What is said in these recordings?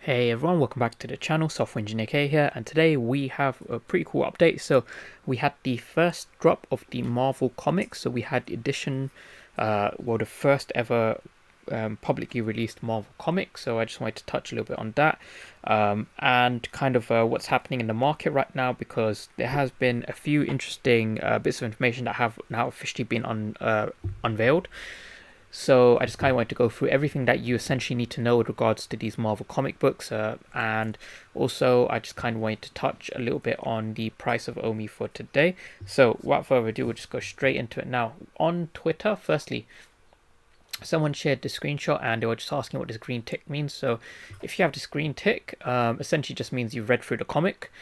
Hey everyone, welcome back to the channel. Software Engineer K here, and today we have a pretty cool update. So we had the first drop of the Marvel comics. So we had edition, the first ever publicly released Marvel comic. So I just wanted to touch a little bit on that, and kind of what's happening in the market right now, because there has been a few interesting bits of information that have now officially been unveiled. So I just kind of wanted to go through everything that you essentially need to know with regards to these Marvel comic books, and also I just kind of wanted to touch a little bit on the price of OMI for today. So without further ado, we'll just go straight into it now. On Twitter, firstly, someone shared the screenshot and they were just asking what this green tick means. So if you have this green tick, essentially just means you've read through the comic.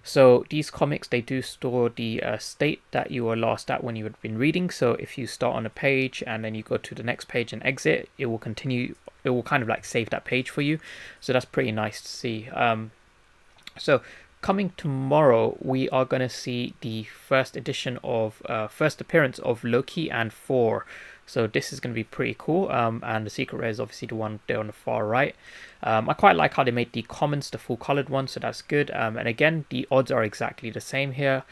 So these comics, they do store the state that you were last at when you had been reading. So if you start on a page and then you go to the next page and exit, it will continue, it will kind of like save that page for you. So that's pretty nice to see. So coming tomorrow, we are going to see the first edition of first appearance of Loki and Thor. So this is going to be pretty cool, and the secret rare is obviously the one there on the far right. I quite like how they made the commons the full colored one, so that's good. And again, the odds are exactly the same here,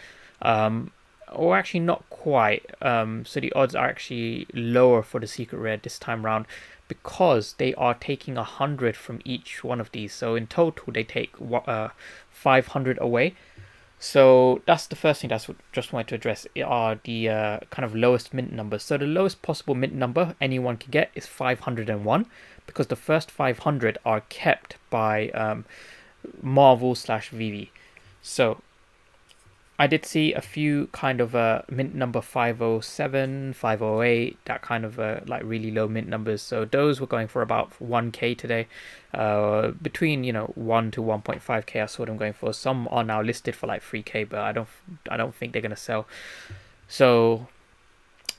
or actually not quite. So the odds are actually lower for the secret rare this time around, because they are taking 100 from each one of these. So in total, they take 500 away. So that's the first thing that's just wanted to address, are the kind of lowest mint numbers. So the lowest possible mint number anyone can get is 501, because the first 500 are kept by Marvel/VeVe. So I did see a few kind of mint number 507, 508, that kind of like really low mint numbers. So those were going for about 1k today, between 1 to 1.5k. I saw them going for. Some are now listed for like 3k, but I don't think they're gonna sell. So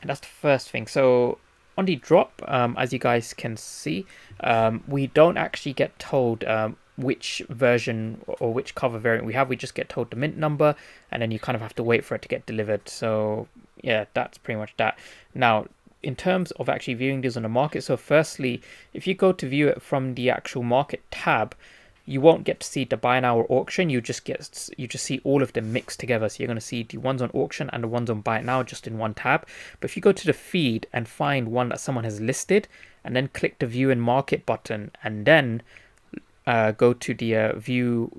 that's the first thing. So on the drop, as you guys can see, we don't actually get told which version or which cover variant we have. We just get told the mint number, and then you kind of have to wait for it to get delivered. So yeah, that's pretty much that. Now, in terms of actually viewing these on the market, so firstly, if you go to view it from the actual market tab, you won't get to see the buy now or auction. You just see all of them mixed together. So you're going to see the ones on auction and the ones on buy now just in one tab. But if you go to the feed and find one that someone has listed, and then click the view in market button, and then go to the view,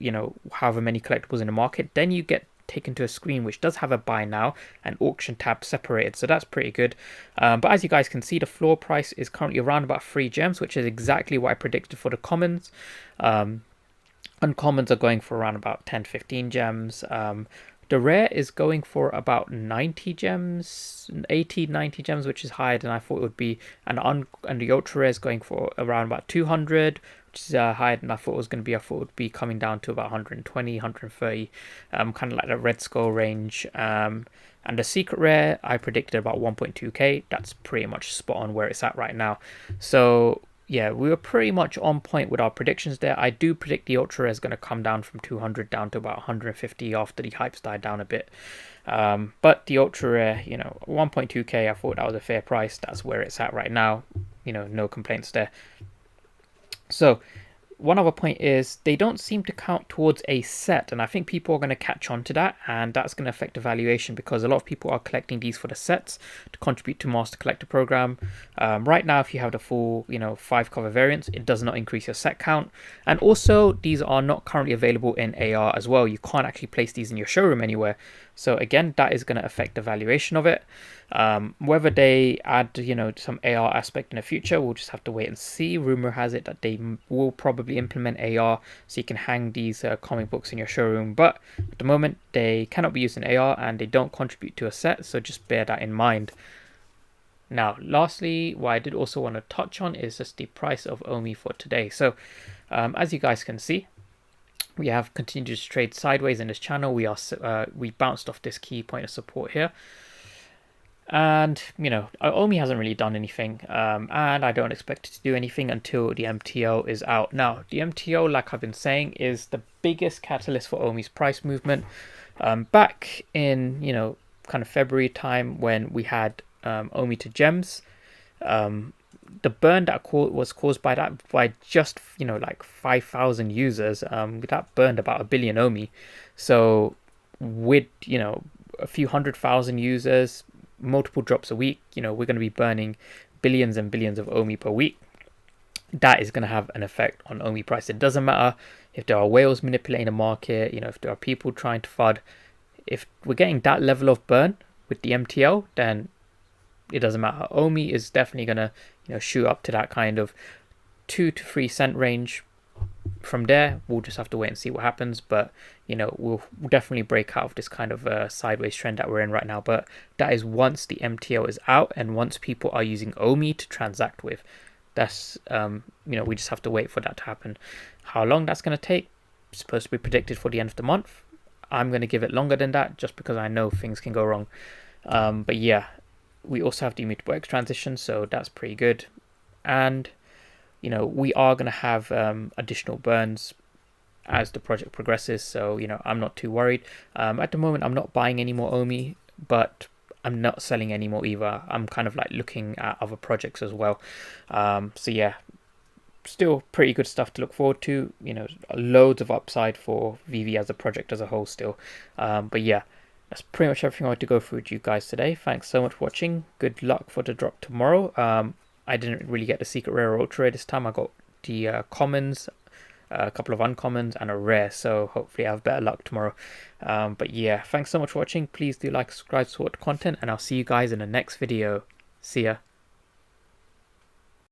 however many collectibles in the market, then you get taken to a screen which does have a buy now and auction tab separated. So that's pretty good. But as you guys can see, the floor price is currently around about 3 gems, which is exactly what I predicted for the commons. Uncommons are going for around about 10-15 gems. The rare is going for about 90 gems, 80-90 gems, which is higher than I thought it would be. And the ultra rare is going for around about 200, which is higher than I thought it was going to be. I thought it would be coming down to about 120, 130, kind of like the red skull range. And the secret rare, I predicted about 1.2k. That's pretty much spot on where it's at right now. So yeah, we were pretty much on point with our predictions there. I do predict the ultra rare is going to come down from 200 down to about 150 after the hypes died down a bit. But the ultra rare, 1.2k, I thought that was a fair price. That's where it's at right now. No complaints there. So one other point is they don't seem to count towards a set, and I think people are going to catch on to that, and that's going to affect the valuation, because a lot of people are collecting these for the sets to contribute to Master Collector Program. Right now, if you have the full 5 cover variants, it does not increase your set count, and also these are not currently available in AR as well. You can't actually place these in your showroom anywhere. So again, that is going to affect the valuation of it. Whether they add some AR aspect in the future, we'll just have to wait and see. Rumor has it that they will probably implement AR, so you can hang these comic books in your showroom, but at the moment they cannot be used in AR and they don't contribute to a set, so just bear that in mind. Now lastly, what I did also want to touch on is just the price of OMI for today. So as you guys can see, we have continued to trade sideways in this channel. We bounced off this key point of support here, and OMI hasn't really done anything, and I don't expect it to do anything until the MTO is out. Now the MTO, like I've been saying, is the biggest catalyst for OMI's price movement. Back in kind of February time, when we had OMI to gems, the burn that was caused by that, by just, you know, like 5,000 users, that burned about 1 billion Omi. So with, you know, a few 100,000 users, multiple drops a week, you know, we're going to be burning billions and billions of Omi per week. That is going to have an effect on Omi price. It doesn't matter if there are whales manipulating the market, you know, if there are people trying to FUD. If we're getting that level of burn with the MTL, then it doesn't matter. Omi is definitely going to, you know, shoot up to that kind of 2 to 3 cent range. From there, we'll just have to wait and see what happens. But, you know, we'll definitely break out of this kind of sideways trend that we're in right now. But that is once the MTL is out and once people are using Omi to transact with. That's, you know, we just have to wait for that to happen. How long that's going to take, it's supposed to be predicted for the end of the month. I'm going to give it longer than that just because I know things can go wrong. But yeah, we also have the immutable X transition, so that's pretty good. And, you know, we are going to have additional burns as the project progresses. So, you know, I'm not too worried. At the moment, I'm not buying any more Omi, but I'm not selling any more either. I'm kind of like looking at other projects as well. So yeah, still pretty good stuff to look forward to. You know, loads of upside for VeVe as a project as a whole still. But yeah, that's pretty much everything I wanted to go through with you guys today. Thanks so much for watching. Good luck for the drop tomorrow. I didn't really get the secret rare or ultra rare this time. I got the commons, a couple of uncommons, and a rare. So hopefully I have better luck tomorrow. But yeah, thanks so much for watching. Please do like, subscribe, support the content, and I'll see you guys in the next video. See ya.